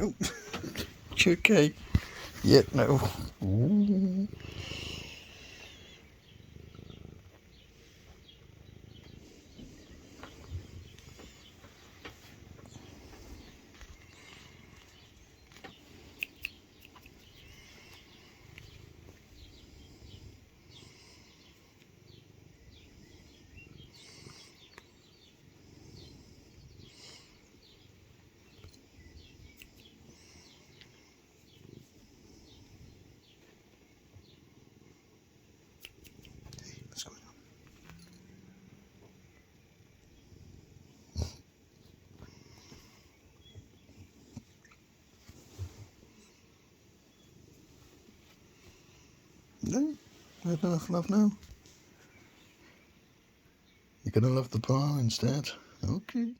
Oh, it's okay. Yeah, no. Ooh. What's going on? No, not enough love now. You're gonna love the bar instead. Okay.